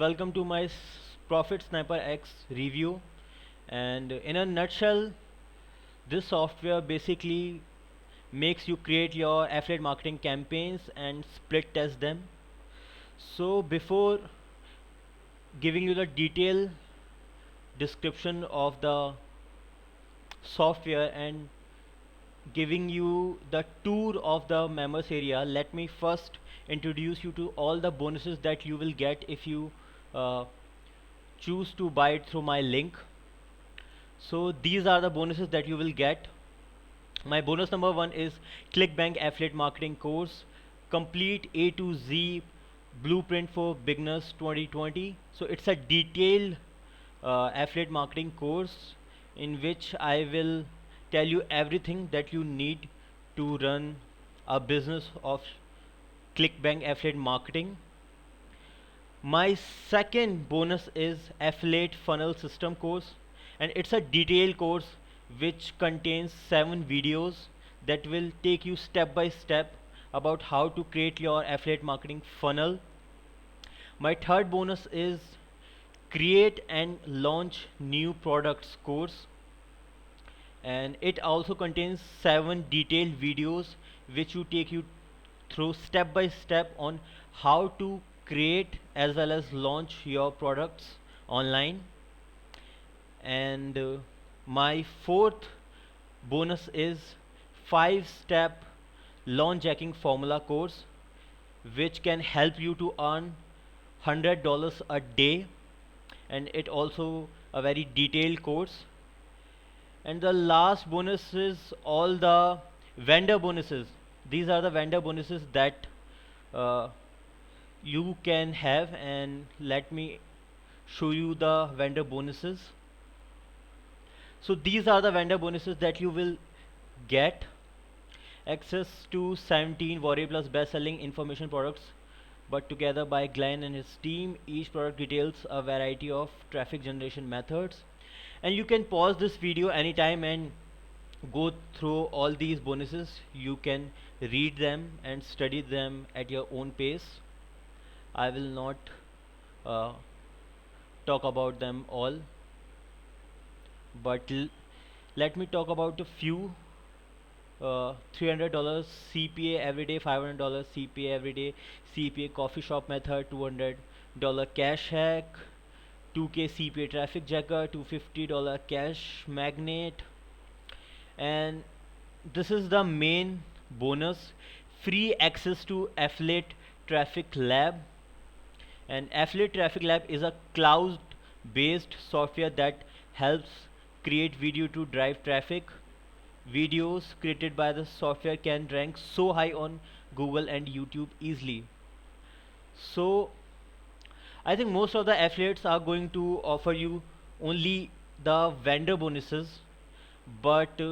Welcome to my Profit Sniper X review. And in a nutshell, this software basically makes you create your affiliate marketing campaigns and split test them. So before giving you the detailed description of the software and giving you the tour of the members area, let me first introduce you to all the bonuses that you will get if you uh, choose to buy it through my link. So these are the bonuses that you will get. My bonus number one is ClickBank affiliate marketing course, complete A to Z blueprint for beginners 2020. So it's a detailed affiliate marketing course in which I will tell you everything that you need to run a business of ClickBank affiliate marketing. My second bonus is affiliate funnel system course, and it's a detailed course which contains 7 videos that will take you step by step about how to create your affiliate marketing funnel. My third bonus is create and launch new products course, and it also contains 7 detailed videos which will take you through step by step on how to create as well as launch your products online. And my fourth bonus is 5-step launch hacking formula course which can help you to earn $100 a day, and it also a very detailed course. And the last bonus is all the vendor bonuses. These are the vendor bonuses that uh, you can have, and let me show you the vendor bonuses. So these are the vendor bonuses that you will get: access to 17 Warrior Plus best-selling information products but together by Glenn and his team. Each product details a variety of traffic generation methods, and you can pause this video anytime and go through all these bonuses. You can read them and study them at your own pace. I will not uh, talk about them all, but let me talk about a few. $300 CPA every day, $500 CPA every day, CPA coffee shop method, $200 cash hack, 2K CPA traffic jacker, $250 cash magnet. And this is the main bonus: free access to affiliate traffic lab. And affiliate traffic lab is a cloud based software that helps create video to drive traffic. Videos created by the software can rank so high on Google and YouTube easily. So I think most of the affiliates are going to offer you only the vendor bonuses, but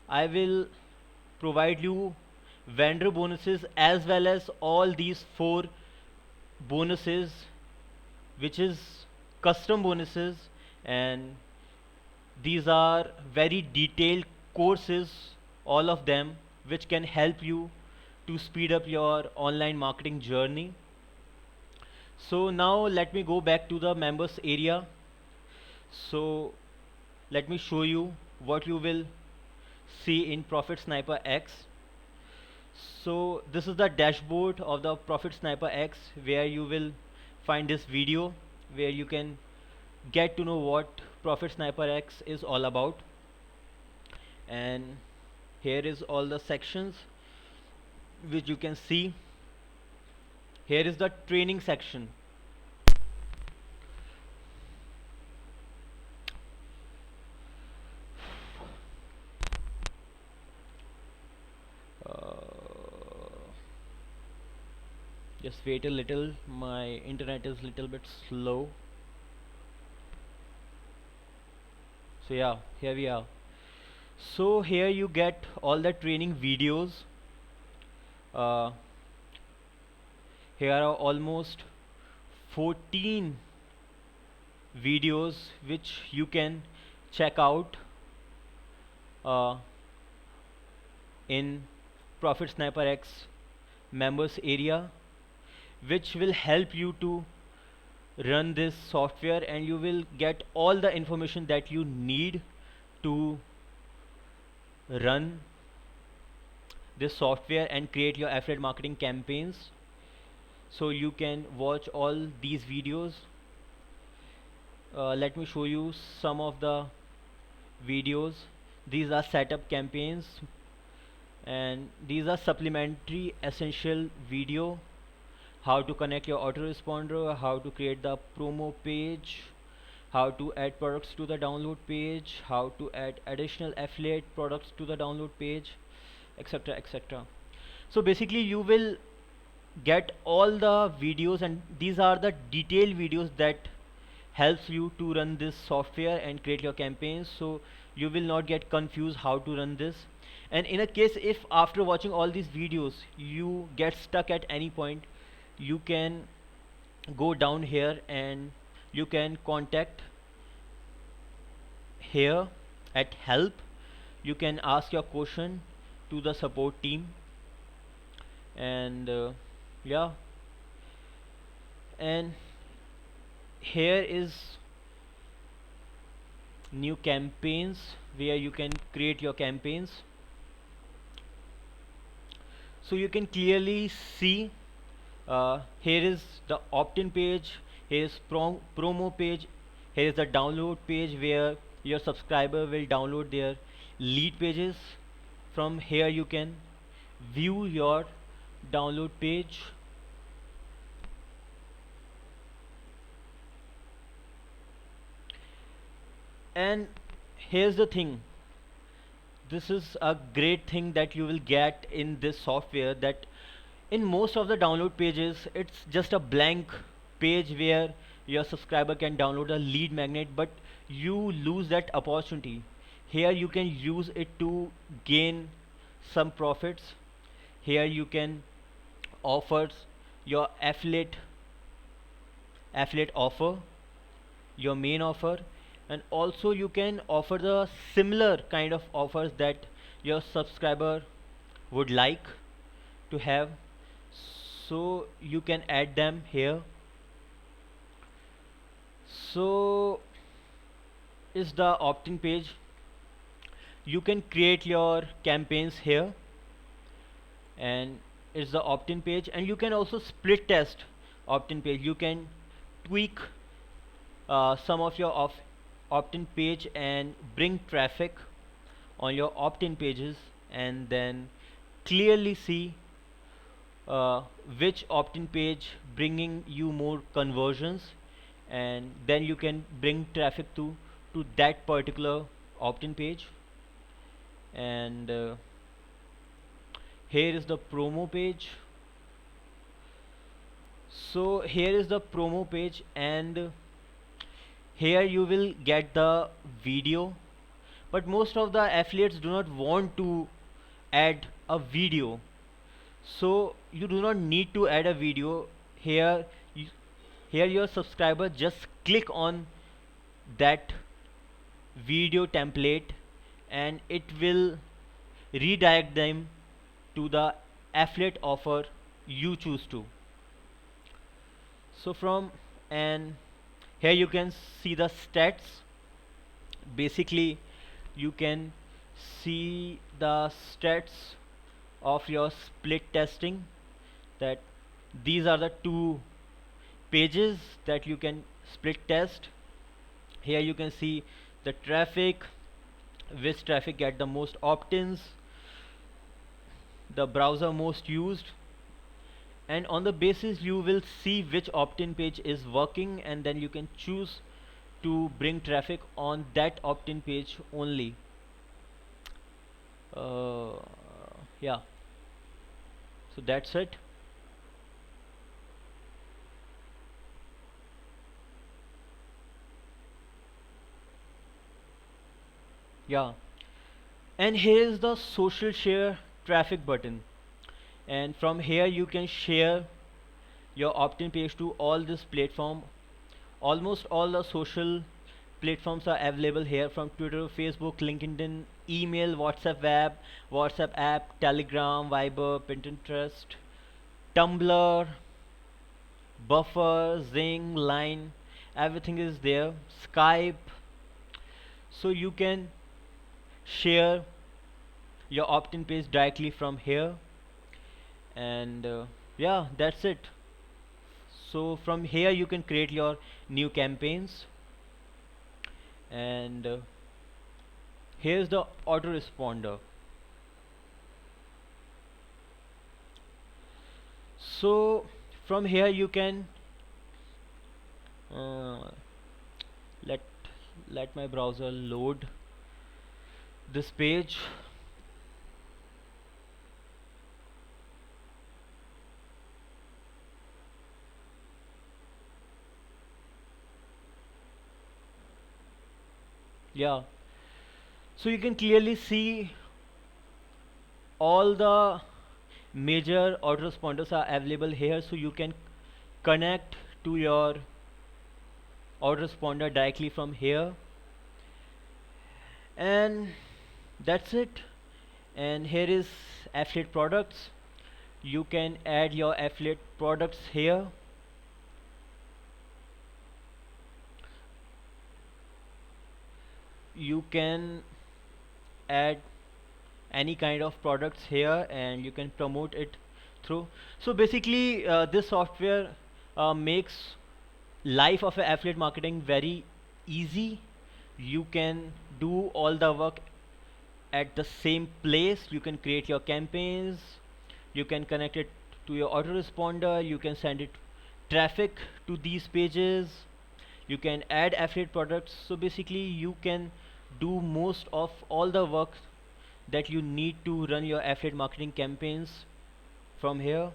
I will provide you vendor bonuses as well as all these 4 bonuses, which is custom bonuses, and these are very detailed courses, all of them, which can help you to speed up your online marketing journey. So now let me go back to the members area. So let me show you what you will see in Profit Sniper X. So this is the dashboard of the Profit Sniper X, where you will find this video where you can get to know what Profit Sniper X is all about. And here is all the sections which you can see. Here is the training section. Just wait a little, my internet is little bit slow. So yeah, here we are. So here you get all the training videos. uh, Here are almost 14 videos which you can check out in Profit Sniper X members area, which will help you to run this software, and you will get all the information that you need to run this software and create your affiliate marketing campaigns. So you can watch all these videos. Let me show you some of the videos. These are setup campaigns, and these are supplementary essential video: how to connect your autoresponder, how to create the promo page, how to add products to the download page, how to add additional affiliate products to the download page, etc, etc. So basically you will get all the videos, and these are the detailed videos that helps you to run this software and create your campaigns, so you will not get confused how to run this. And in a case if after watching all these videos you get stuck at any point, you can go down here and you can contact here at help. You can ask your question to the support team, and yeah, and here is new campaigns where you can create your campaigns. So you can clearly see, here is the opt-in page, here is promo page, here is the download page where your subscriber will download their lead pages. From here you can view your download page. And here's the thing, this is a great thing that you will get in this software, that in most of the download pages it's just a blank page where your subscriber can download a lead magnet, but you lose that opportunity. Here you can use it to gain some profits. Here you can offer your affiliate offer, your main offer, and also you can offer the similar kind of offers that your subscriber would like to have, so you can add them here. So is the opt-in page. You can create your campaigns here, and it's the opt-in page, and you can also split test opt-in page. You can tweak some of your opt-in page and bring traffic on your opt-in pages, and then clearly see which opt-in page bringing you more conversions, and then you can bring traffic to that particular opt-in page. And here is the promo page. So here is the promo page, and here you will get the video, but most of the affiliates do not want to add a video, so you do not need to add a video here. Here your subscriber just click on that video template, and it will redirect them to the affiliate offer you choose to. So from, and here you can see the stats. Basically you can see the stats of your split testing, that these are the two pages that you can split test. Here you can see the traffic, which traffic get the most opt-ins, the browser most used, and on the basis you will see which opt-in page is working, and then you can choose to bring traffic on that opt-in page only. Yeah, so that's it. Yeah, and here is the social share traffic button, and from here you can share your opt-in page to all this platform. Almost all the social platforms are available here, from Twitter, Facebook, LinkedIn, email, WhatsApp web, WhatsApp app, Telegram, Viber, Pinterest, Tumblr, Buffer, Zing, Line, everything is there. Skype, so you can share your opt-in page directly from here. And yeah, that's it. So from here you can create your new campaigns. And here's the autoresponder. So from here you can uh, let let my browser load this page. Yeah, so you can clearly see all the major autoresponders are available here, so you can connect to your autoresponder directly from here. And that's it. And here is affiliate products. You can add your affiliate products here. You can add any kind of products here and you can promote it through. So basically this software makes life of affiliate marketing very easy. You can do all the work at the same place. You can create your campaigns, you can connect it to your autoresponder, you can send it traffic to these pages, you can add affiliate products. So basically you can do most of all the work that you need to run your affiliate marketing campaigns from here.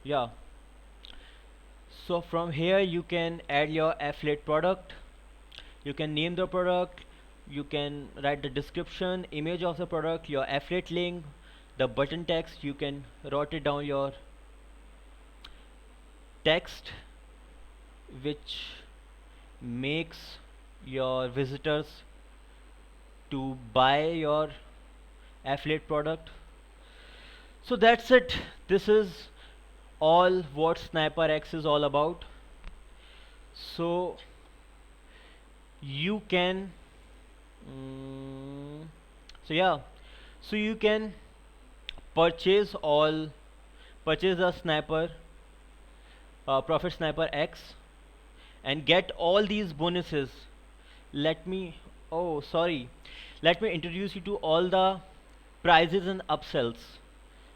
Yeah, so from here you can add your affiliate product. You can name the product, you can write the description, image of the product, your affiliate link, the button text. You can write it down your text which makes your visitors to buy your affiliate product. So that's it. This is all what SniperX is all about. So you can mm, so yeah, so you can purchase all purchase the sniper Profit Sniper X and get all these bonuses. Let me oh sorry, let me introduce you to all the prizes and upsells.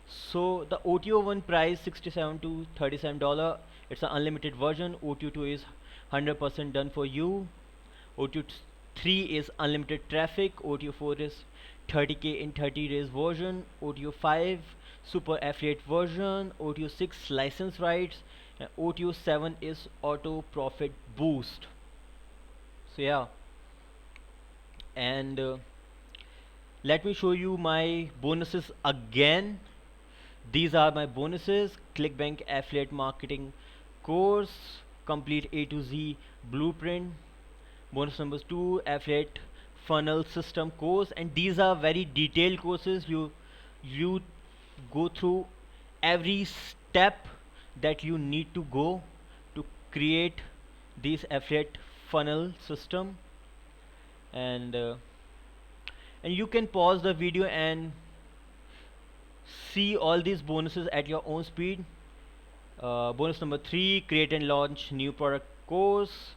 So the OTO1 price 67 to $37. It's an unlimited version. OTO2 is 100% done for you. OTO3 is unlimited traffic. OTO4 is 30k in 30 days version. OTO5 super affiliate version. OTO6 license rights. And OTO7 is auto profit boost. So yeah, and let me show you my bonuses again. These are my bonuses: ClickBank affiliate marketing course, complete A to Z blueprint. Bonus number 2, affiliate funnel system course. And these are very detailed courses. You go through every step that you need to go to create this affiliate funnel system. And you can pause the video and see all these bonuses at your own speed. Bonus number 3, create and launch new product course.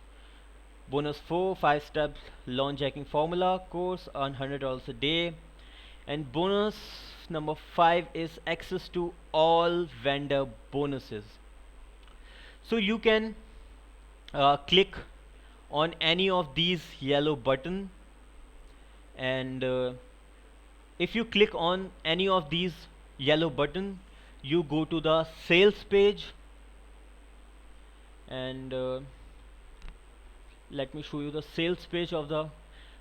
Bonus 4, 5 steps launch hacking formula course, earn $100 a day. And bonus number 5 is access to all vendor bonuses. So you can click on any of these yellow button, and if you click on any of these yellow button, you go to the sales page. And let me show you the sales page of the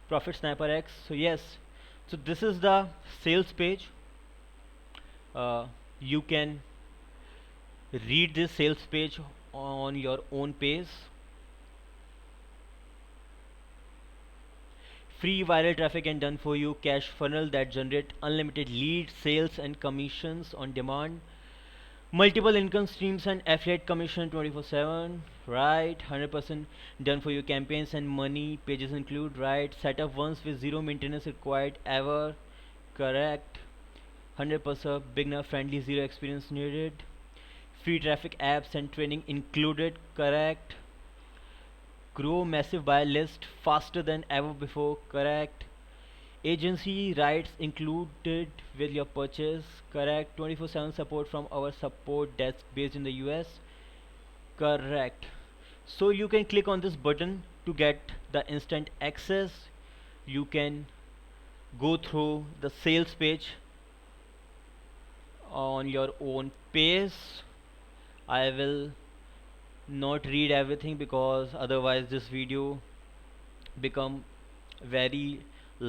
Profit Sniper X. So yes, so this is the sales page. You can read this sales page on your own pace. free viral traffic and done for you cash funnel that generate unlimited leads, sales and commissions on demand, multiple income streams and affiliate commission 24/7, right? 100% done for you campaigns and money pages include, right? Setup once with zero maintenance required ever, correct? 100% beginner friendly, zero experience needed, free traffic apps and training included, correct? Grow massive buyer list faster than ever before, correct? Agency rights included with your purchase, correct? 24/7 support from our support desk based in the US, correct? So you can click on this button to get the instant access. You can go through the sales page on your own pace. I will not read everything because otherwise this video become very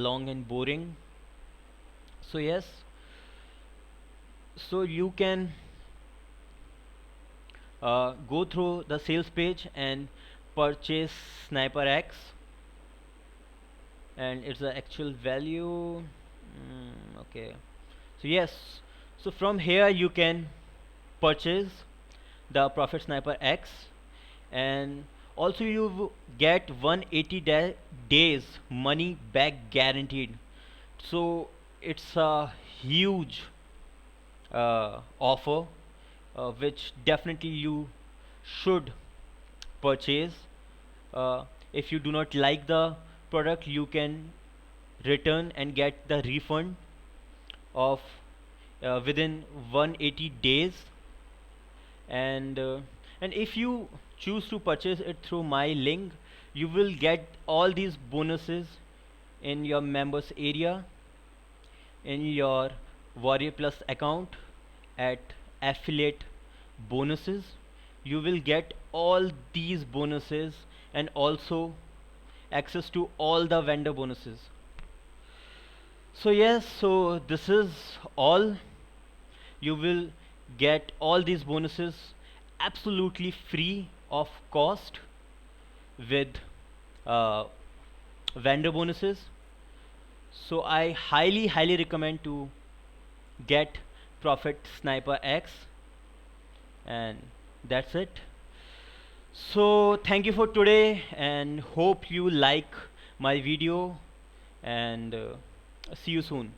long and boring. So yes, so you can go through the sales page and purchase Sniper X, and it's the actual value. Okay, so yes, so from here you can purchase the Profit Sniper X, and also you get 180 days money back guaranteed. So it's a huge offer, which definitely you should purchase. If you do not like the product, you can return and get the refund of within 180 days, and and if you choose to purchase it through my link, you will get all these bonuses in your members area, in your Warrior Plus account at affiliate bonuses. You will get all these bonuses and also access to all the vendor bonuses. So yes, so this is all. You will get all these bonuses absolutely free of cost with uh, vendor bonuses. So I highly recommend to get Profit Sniper X, and that's it. So thank you for today and hope you like my video, and see you soon.